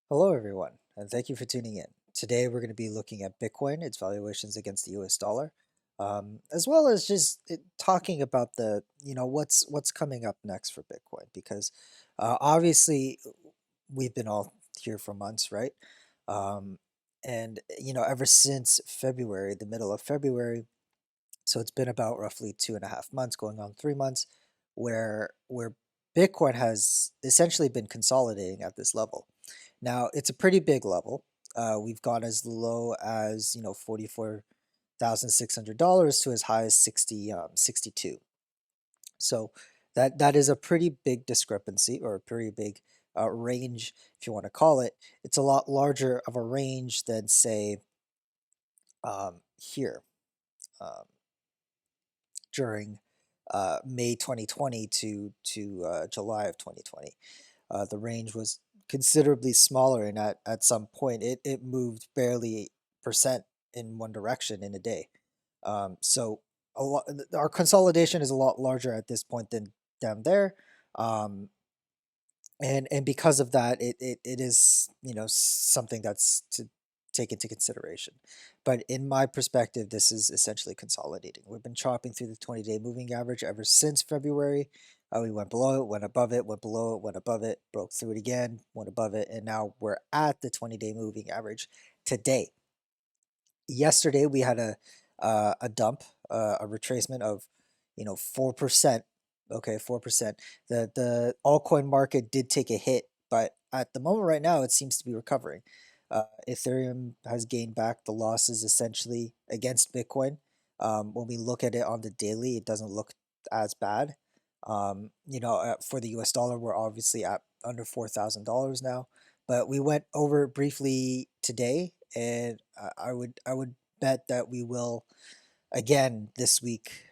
Hello, everyone, and thank you for tuning in. Today, we're going to be looking at Bitcoin, its valuations against the US dollar, as well as just talking about what's coming up next for Bitcoin. Because obviously, we've been all here for months, right? Um, and ever since February, the middle of February, so it's been about roughly 2.5 months, going on 3 months, where Bitcoin has essentially been consolidating at this level. Now it's a pretty big level. We've gone as low as $44,600 to as high as 62. So that is a pretty big discrepancy, or a pretty big range, if you want to call it. It's a lot larger of a range than, say, here. Um, during May 2020 to July of 2020. The range was considerably smaller, and at some point it moved barely percent in one direction in a day. So our consolidation is a lot larger at this point than down there. Um, and because of that, it is something that's to take into consideration. But in my perspective, this is essentially consolidating. We've been chopping through the 20-day moving average ever since February. We went below it, went above it, went below it, went above it, broke through it again, went above it, and now we're at the 20-day moving average today. Yesterday we had a dump, a retracement of 4%. Okay, 4%. The altcoin market did take a hit, but at the moment right now it seems to be recovering. Ethereum has gained back the losses essentially against Bitcoin. When we look at it on the daily, it doesn't look as bad. For the US dollar, we're obviously at under $4,000 now, but we went over it briefly today, and I would bet that we will again this week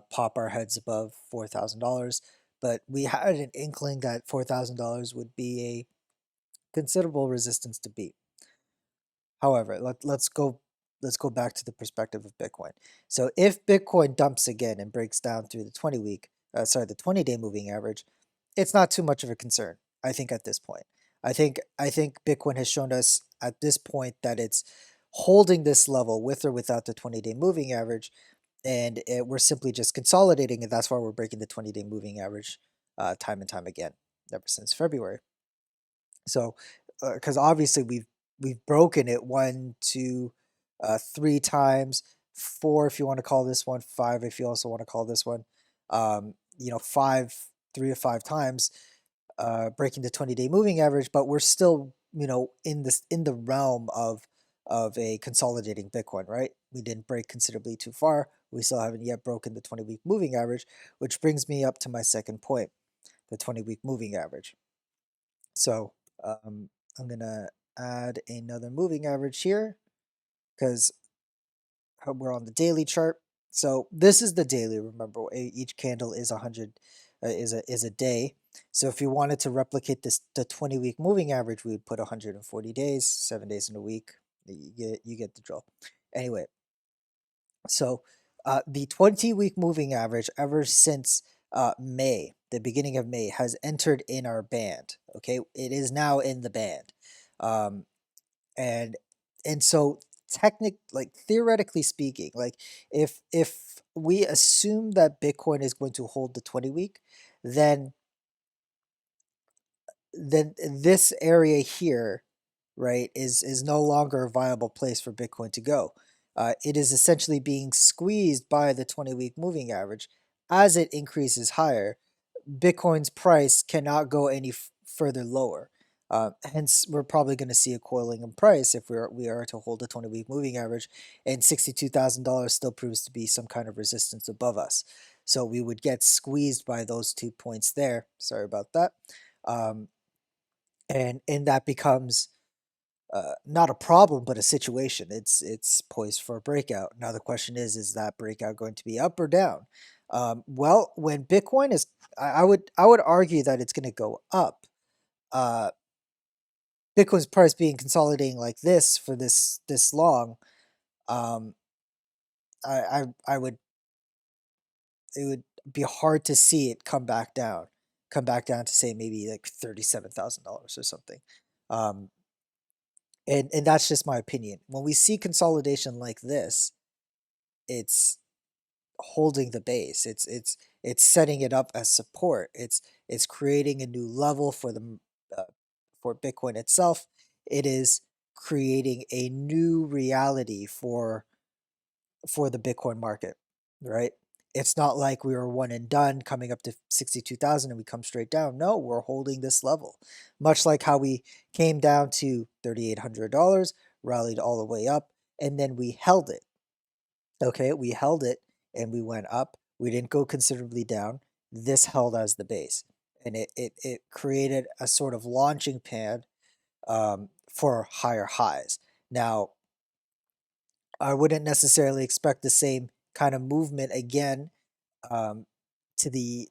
pop our heads above $4,000. But we had an inkling that $4,000 would be a considerable resistance to beat. However, let's go back to the perspective of Bitcoin. So if Bitcoin dumps again and breaks down through the 20-day moving average, it's not too much of a concern, I think, at this point. I think Bitcoin has shown us at this point that it's holding this level with or without the 20-day moving average, and we're simply just consolidating, and that's why we're breaking the 20-day moving average time and time again ever since February. So, because obviously we've broken it one, two, three times, four if you want to call this one, five if you also want to call this one, five, 3 to 5 times, breaking the 20-day moving average, but we're still in the realm of a consolidating Bitcoin, right? We didn't break considerably too far. We still haven't yet broken the 20-week moving average, which brings me up to my second point, the 20-week moving average. So I'm gonna add another moving average here because we're on the daily chart. So this is the daily. Remember, each candle is 100, is a day. So if you wanted to replicate the 20-week moving average, we would put 140 days, 7 days in a week. You get the drill. Anyway, so the 20-week moving average ever since May, the beginning of May, has entered in our band. Okay, it is now in the band, um, and so theoretically speaking, like if we assume that Bitcoin is going to hold the 20-week, then this area here, right, is no longer a viable place for Bitcoin to go. It is essentially being squeezed by the 20-week moving average. As it increases higher, Bitcoin's price cannot go any further lower. Hence, we're probably going to see a coiling in price if we are to hold a 20-week moving average, and $62,000 still proves to be some kind of resistance above us. So we would get squeezed by those 2 points there. Sorry about that. Um, and that becomes not a problem, but a situation. It's poised for a breakout. Now the question is that breakout going to be up or down? Well, when Bitcoin is, I would argue that it's going to go up. Uh, Bitcoin's price being consolidating like this for this long, um, I would, it would be hard to see it come back down to say maybe like $37,000 or something. Um, And that's just my opinion. When we see consolidation like this, it's holding the base. It's setting it up as support. It's creating a new level for the uh, for Bitcoin itself. It is creating a new reality for the Bitcoin market, right? It's not like we were one and done coming up to 62,000 and we come straight down. No, we're holding this level. Much like how we came down to $3,800, rallied all the way up, and then we held it. Okay, we held it and we went up. We didn't go considerably down. This held as the base. And it created a sort of launching pad for higher highs. Now, I wouldn't necessarily expect the same kind of movement again um, to the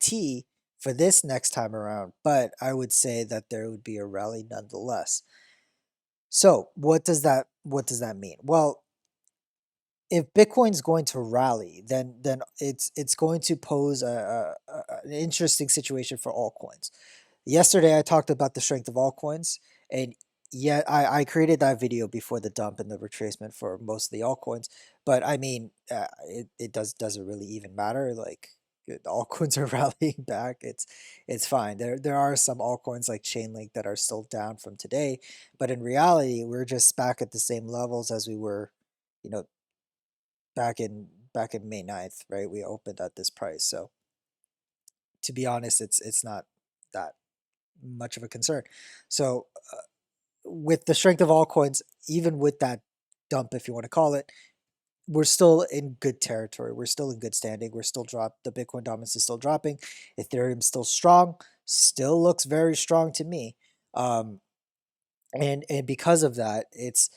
T for this next time around, but I would say that there would be a rally nonetheless. So what does that mean? Well, if Bitcoin's going to rally, then it's going to pose an interesting situation for altcoins. Yesterday, I talked about the strength of altcoins, and yeah, I created that video before the dump and the retracement for most of the altcoins. But I mean, it doesn't really even matter. Like the altcoins are rallying back. It's fine. There are some altcoins like Chainlink that are still down from today, but in reality, we're just back at the same levels as we were, you know, back in May 9th, right? We opened at this price. So to be honest, it's not that much of a concern. So with the strength of altcoins, even with that dump, if you want to call it, we're still in good territory. We're still in good standing. We're still the Bitcoin dominance is still dropping. Ethereum's still strong. Still looks very strong to me. Um, and because of that, it's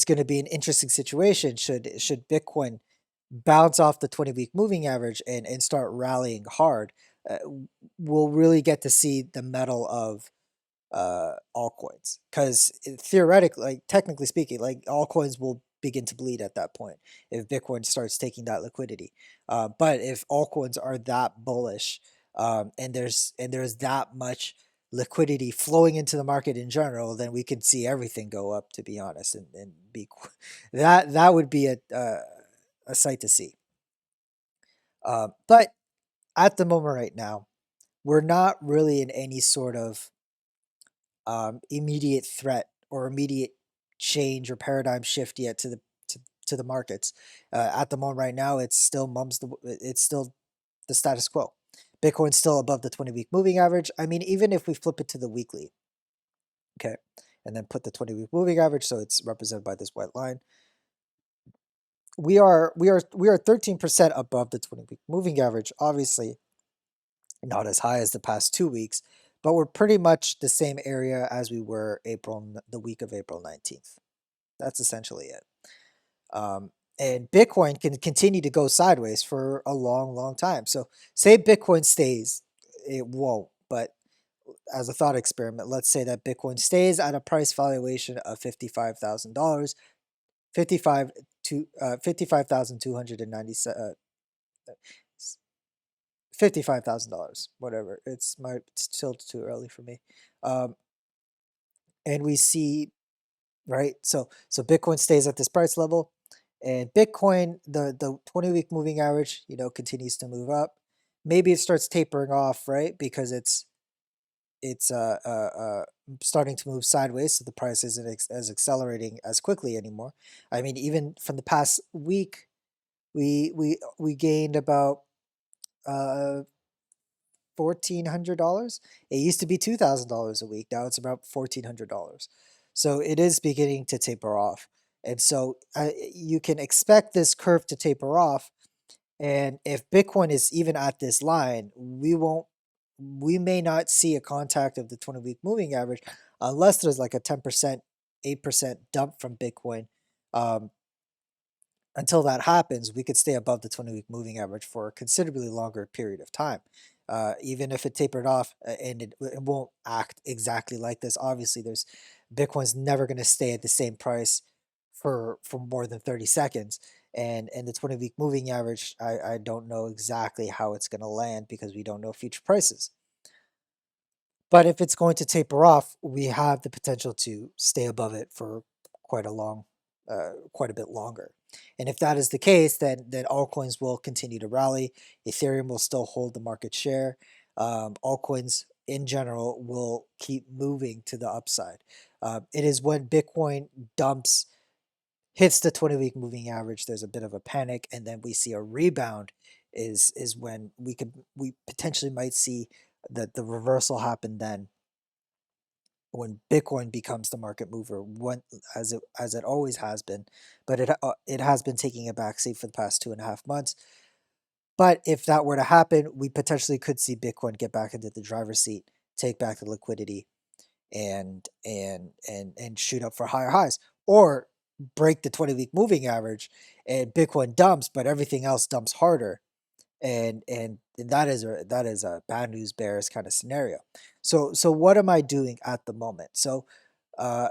going to be an interesting situation. Should Bitcoin bounce off the 20-week moving average and start rallying hard, uh, we'll really get to see the metal of altcoins, because theoretically, like technically speaking, like altcoins will begin to bleed at that point if Bitcoin starts taking that liquidity. But if altcoins are that bullish, and there's that much liquidity flowing into the market in general, then we could see everything go up. To be honest, and be that would be a sight to see. But at the moment right now, we're not really in any sort of immediate threat or immediate change or paradigm shift yet to the markets. At the moment right now, it's still the status quo. Bitcoin's still above the 20-week moving average. I mean, even if we flip it to the weekly, okay, and then put the 20-week moving average, so it's represented by this white line, we are 13% above the 20-week moving average. Obviously, not as high as the past 2 weeks, but we're pretty much the same area as we were the week of April 19th. That's essentially it. Um, and Bitcoin can continue to go sideways for a long, long time. So say Bitcoin stays, it won't, but as a thought experiment, let's say that Bitcoin stays at a price valuation of $55,000, 55 to 55,290 $55,000, whatever. It's still too early for me. Um, and we see, right? So Bitcoin stays at this price level, and Bitcoin, the 20-week moving average, continues to move up. Maybe it starts tapering off, right? Because it's starting to move sideways, so the price isn't as accelerating as quickly anymore. I mean, even from the past week, we gained about uh $1,400. It used to be $2,000 a week. Now it's about $1,400. So it is beginning to taper off. And so you can expect this curve to taper off. And if Bitcoin is even at this line, we may not see a contact of the 20-week moving average unless there's like a 10%, 8% dump from Bitcoin. Um, until that happens, we could stay above the 20-week moving average for a considerably longer period of time. Even if it tapered off, and it won't act exactly like this. Obviously, there's Bitcoin's never going to stay at the same price for more than 30 seconds. And the 20-week moving average, I don't know exactly how it's going to land because we don't know future prices. But if it's going to taper off, we have the potential to stay above it for quite a bit longer. And if that is the case, then altcoins will continue to rally. Ethereum will still hold the market share. Altcoins in general will keep moving to the upside. It is when Bitcoin dumps, hits the 20-week moving average, there's a bit of a panic, and then we see a rebound. Is when we potentially might see the reversal happen then, when Bitcoin becomes the market mover, when as it always has been, but it has been taking a backseat for the past 2.5 months. But if that were to happen, we potentially could see Bitcoin get back into the driver's seat, take back the liquidity, and shoot up for higher highs, or break the 20-week moving average, and Bitcoin dumps, but everything else dumps harder, and that is a bad news bears kind of scenario. So what am I doing at the moment? So uh,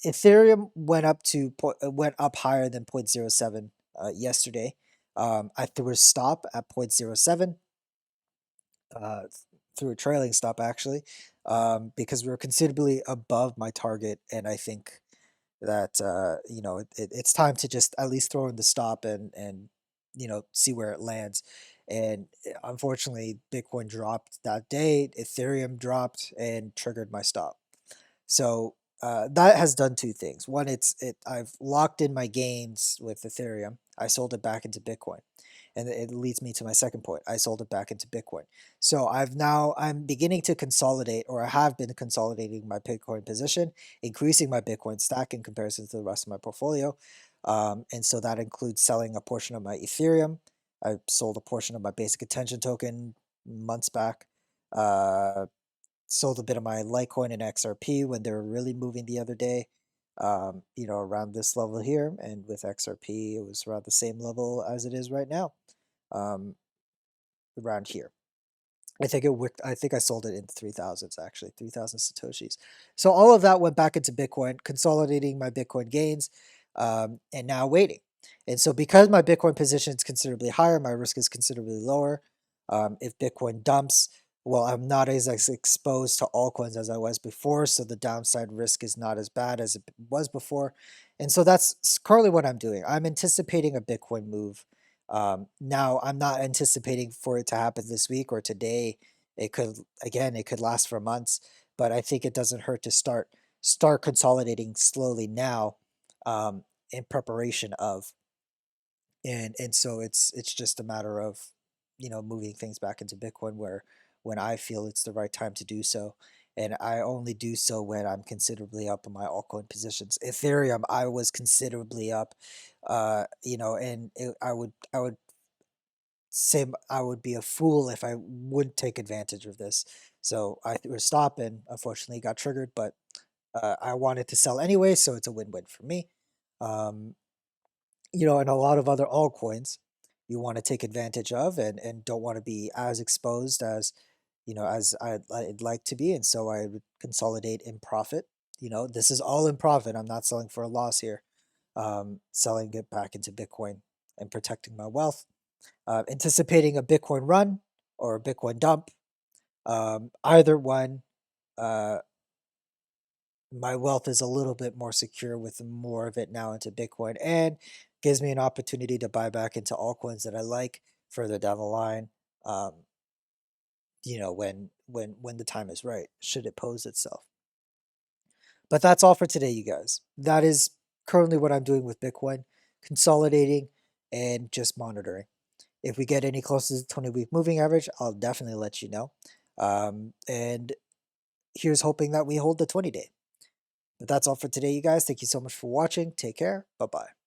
Ethereum went up higher than 0.07 yesterday. I threw a stop at 0.07, uh, through a trailing stop actually, because we were considerably above my target, and I think that it's time to just at least throw in the stop and see where it lands. And unfortunately, Bitcoin dropped that day, Ethereum dropped and triggered my stop. So that has done two things. One, I've locked in my gains with Ethereum. I sold it back into Bitcoin, and it leads me to my second point. I sold it back into Bitcoin. So I'm beginning to consolidate, or I have been consolidating my Bitcoin position, increasing my Bitcoin stack in comparison to the rest of my portfolio. And so that includes selling a portion of my Ethereum. I sold a portion of my basic attention token months back. Uh, Sold a bit of my Litecoin and XRP when they were really moving the other day, around this level here. And with XRP, it was around the same level as it is right now, um, around here. I think it worked. I think I sold it in 3,000s, actually, 3,000 Satoshis. So all of that went back into Bitcoin, consolidating my Bitcoin gains, and now waiting. And so because my Bitcoin position is considerably higher, my risk is considerably lower. If Bitcoin dumps, well, I'm not as exposed to altcoins as I was before, so the downside risk is not as bad as it was before. And so that's currently what I'm doing. I'm anticipating a Bitcoin move. Now I'm not anticipating for it to happen this week or today. It could last for months, but I think it doesn't hurt to start consolidating slowly now, in preparation of, and so it's just a matter of moving things back into Bitcoin where when I feel it's the right time to do so. And I only do so when I'm considerably up in my altcoin positions. Ethereum, I was considerably up, and I would say I would be a fool if I wouldn't take advantage of this. So I threw a stop and unfortunately got triggered, but I wanted to sell anyway, so it's a win-win for me. Um, and a lot of other altcoins you want to take advantage of, and don't want to be as exposed as as I'd like to be, and so I would consolidate in profit. This is all in profit. I'm not selling for a loss here. Selling it back into Bitcoin and protecting my wealth. Anticipating a Bitcoin run or a Bitcoin dump. Either one, uh, my wealth is a little bit more secure with more of it now into Bitcoin, and gives me an opportunity to buy back into altcoins that I like further down the line. Um, when the time is right, should it pose itself. But that's all for today, you guys. That is currently what I'm doing with Bitcoin, consolidating and just monitoring. If we get any closer to the 20-week moving average, I'll definitely let you know. And here's hoping that we hold the 20-day. But that's all for today, you guys. Thank you so much for watching. Take care. Bye bye.